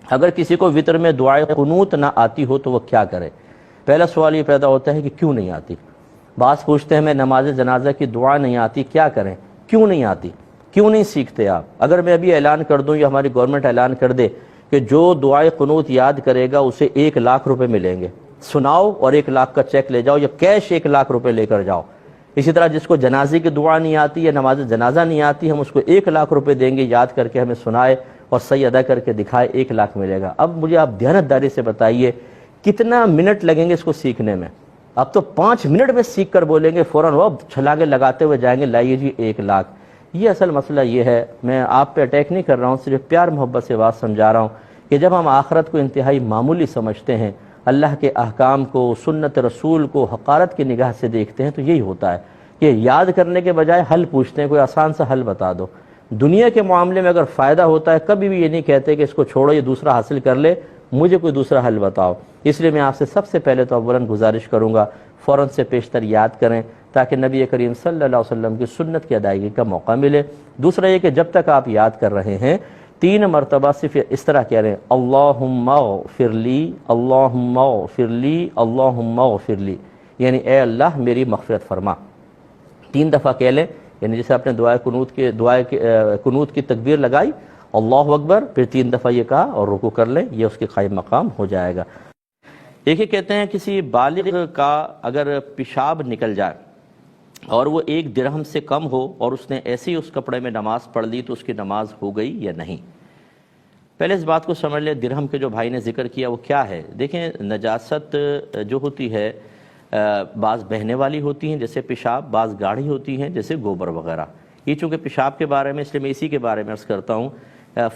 اگر کسی کو وطر میں دعائے قنوت نہ آتی ہو تو وہ کیا کرے؟ پہلا سوال یہ پیدا ہوتا ہے کہ کیوں نہیں آتی؟ بعض پوچھتے ہیں ہمیں نماز جنازہ کی دعا نہیں آتی، کیا کریں؟ کیوں نہیں آتی؟ کیوں نہیں سیکھتے آپ؟ اگر میں ابھی اعلان کر دوں یا ہماری گورنمنٹ اعلان کر دے کہ جو دعائے قنوت یاد کرے گا اسے 1,00,000 روپے ملیں گے، سناؤ اور 1,00,000 کا چیک لے جاؤ یا کیش 1,00,000 روپے لے کر جاؤ۔ اسی طرح جس کو جنازے کی دعا نہیں آتی یا نماز جنازہ نہیں آتی، ہم اس کو 1,00,000 روپے دیں گے، یاد کر کے ہمیں سنائے اور صحیح ادا کر کے دکھائے، 1,00,000 ملے گا۔ اب مجھے آپ دیانتداری سے بتائیے کتنا منٹ لگیں گے اس کو سیکھنے میں؟ اب تو 5 منٹ میں سیکھ کر بولیں گے، فوراً وہ چھلانگے لگاتے ہوئے جائیں گے، لائیے جی 1,00,000۔ یہ اصل مسئلہ یہ ہے، میں آپ پہ اٹیک نہیں کر رہا ہوں، صرف پیار محبت سے بات سمجھا رہا ہوں کہ جب ہم آخرت کو انتہائی معمولی سمجھتے ہیں، اللہ کے احکام کو، سنت رسول کو حقارت کی نگاہ سے دیکھتے ہیں، تو یہی ہوتا ہے کہ یاد کرنے کے بجائے حل پوچھتے ہیں، کوئی آسان سا حل بتا دو۔ دنیا کے معاملے میں اگر فائدہ ہوتا ہے کبھی بھی یہ نہیں کہتے کہ اس کو چھوڑو یہ دوسرا حاصل کر لے، مجھے کوئی دوسرا حل بتاؤ۔ اس لیے میں آپ سے سب سے پہلے تو اولاً گزارش کروں گا فوراً سے پیشتر یاد کریں تاکہ نبی کریم صلی اللہ علیہ وسلم کی سنت کی ادائیگی کا موقع ملے۔ دوسرا یہ کہ جب تک آپ یاد کر رہے ہیں 3 مرتبہ صرف اس طرح کہہ رہے ہیں، اللہم اغفر لی، اللہم اغفر لی، اللہم اغفر لی، یعنی اے اللہ میری مغفرت فرما۔ 3 دفعہ کہہ لیں، یعنی جیسے آپ نے دعائے قنوت کی تکبیر لگائی، اللہ اکبر، پھر 3 دفعہ یہ کہا اور رکوع کر لیں، یہ اس کے قائم مقام ہو جائے گا۔ ایک کہتے ہیں کسی بالغ کا اگر پیشاب نکل جائے اور وہ 1 درہم سے کم ہو اور اس نے ایسے ہی اس کپڑے میں نماز پڑھ لی تو اس کی نماز ہو گئی یا نہیں؟ پہلے اس بات کو سمجھ لیں، درہم کے جو بھائی نے ذکر کیا وہ کیا ہے؟ دیکھیں نجاست جو ہوتی ہے بعض بہنے والی ہوتی ہیں جیسے پیشاب، بعض گاڑھی ہوتی ہیں جیسے گوبر وغیرہ۔ یہ چونکہ پیشاب کے بارے میں، اس لیے میں اسی کے بارے میں عرض کرتا ہوں،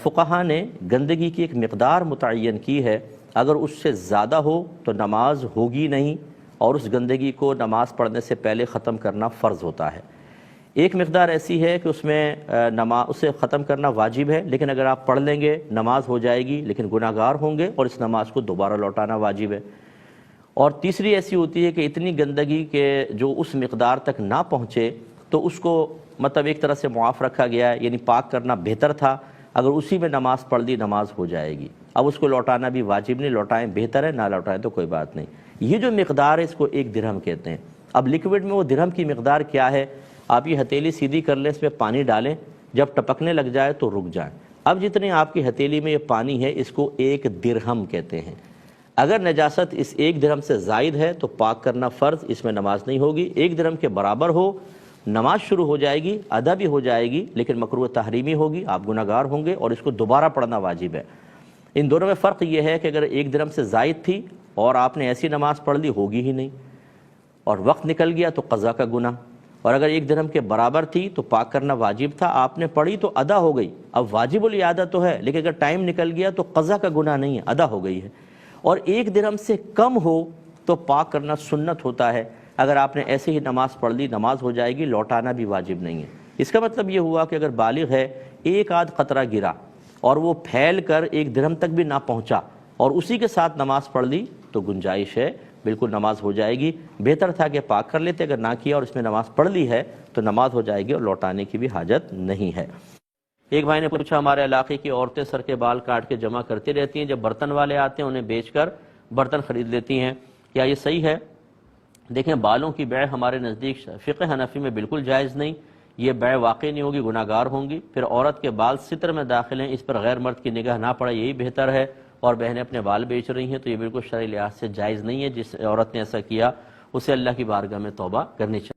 فقہا نے گندگی کی ایک مقدار متعین کی ہے، اگر اس سے زیادہ ہو تو نماز ہوگی نہیں، اور اس گندگی کو نماز پڑھنے سے پہلے ختم کرنا فرض ہوتا ہے۔ ایک مقدار ایسی ہے کہ اس میں اسے ختم کرنا واجب ہے، لیکن اگر آپ پڑھ لیں گے نماز ہو جائے گی، لیکن گناہ گار ہوں گے اور اس نماز کو دوبارہ لوٹانا واجب ہے۔ اور تیسری ایسی ہوتی ہے کہ اتنی گندگی کہ جو اس مقدار تک نہ پہنچے تو اس کو مطلب ایک طرح سے معاف رکھا گیا ہے، یعنی پاک کرنا بہتر تھا، اگر اسی میں نماز پڑھ لی نماز ہو جائے گی۔ اب اس کو لوٹانا بھی واجب نہیں، لوٹائیں بہتر ہے، نہ لوٹائیں تو کوئی بات نہیں۔ یہ جو مقدار ہے اس کو 1 درہم کہتے ہیں۔ اب لیکوڈ میں وہ درہم کی مقدار کیا ہے؟ آپ یہ ہتھیلی سیدھی کر لیں، اس میں پانی ڈالیں، جب ٹپکنے لگ جائے تو رک جائیں۔ اب جتنے آپ کی ہتھیلی میں یہ پانی ہے اس کو 1 درہم کہتے ہیں۔ اگر نجاست اس 1 درہم سے زائد ہے تو پاک کرنا فرض، اس میں نماز نہیں ہوگی۔ 1 درہم کے برابر ہو نماز شروع ہو جائے گی، ادا بھی ہو جائے گی، لیکن مکروہ تحریمی ہوگی، آپ گناہ گار ہوں گے اور اس کو دوبارہ پڑھنا واجب ہے۔ ان دونوں میں فرق یہ ہے کہ اگر 1 درہم سے زائد تھی اور آپ نے ایسی نماز پڑھ لی ہوگی ہی نہیں، اور وقت نکل گیا تو قضا کا گناہ، اور اگر 1 درہم کے برابر تھی تو پاک کرنا واجب تھا، آپ نے پڑھی تو ادا ہو گئی۔ اب واجب الاعادہ تو ہے، لیکن اگر ٹائم نکل گیا تو قضا کا گناہ نہیں ہے، ادا ہو گئی ہے۔ اور 1 درہم سے کم ہو تو پاک کرنا سنت ہوتا ہے، اگر آپ نے ایسے ہی نماز پڑھ لی نماز ہو جائے گی، لوٹانا بھی واجب نہیں ہے۔ اس کا مطلب یہ ہوا کہ اگر بالغ ہے، 1 آدھ قطرہ گرا اور وہ پھیل کر 1 درہم تک بھی نہ پہنچا اور اسی کے ساتھ نماز پڑھ لی تو گنجائش ہے، بالکل نماز ہو جائے گی۔ بہتر تھا کہ پاک کر لیتے، اگر نہ کیا اور اس میں نماز پڑھ لی ہے تو نماز ہو جائے گی اور لوٹانے کی بھی حاجت نہیں ہے۔ ایک بھائی نے پوچھا، ہمارے علاقے کی عورتیں سر کے بال کاٹ کے جمع کرتی رہتی ہیں، جب برتن والے آتے ہیں انہیں بیچ کر برتن خرید لیتی ہیں، کیا یہ صحیح ہے؟ دیکھیں بالوں کی بیع ہمارے نزدیک فقہ حنفی میں بالکل جائز نہیں، یہ بیع واقع نہیں ہوگی، گناہ گار ہوں گی۔ پھر عورت کے بال ستر میں داخل ہیں، اس پر غیر مرد کی نگاہ نہ پڑے، یہی بہتر ہے، اور بہنیں اپنے بال بیچ رہی ہیں تو یہ بالکل شرعی لحاظ سے جائز نہیں ہے۔ جس عورت نے ایسا کیا اسے اللہ کی بارگاہ میں توبہ کرنی چاہیے۔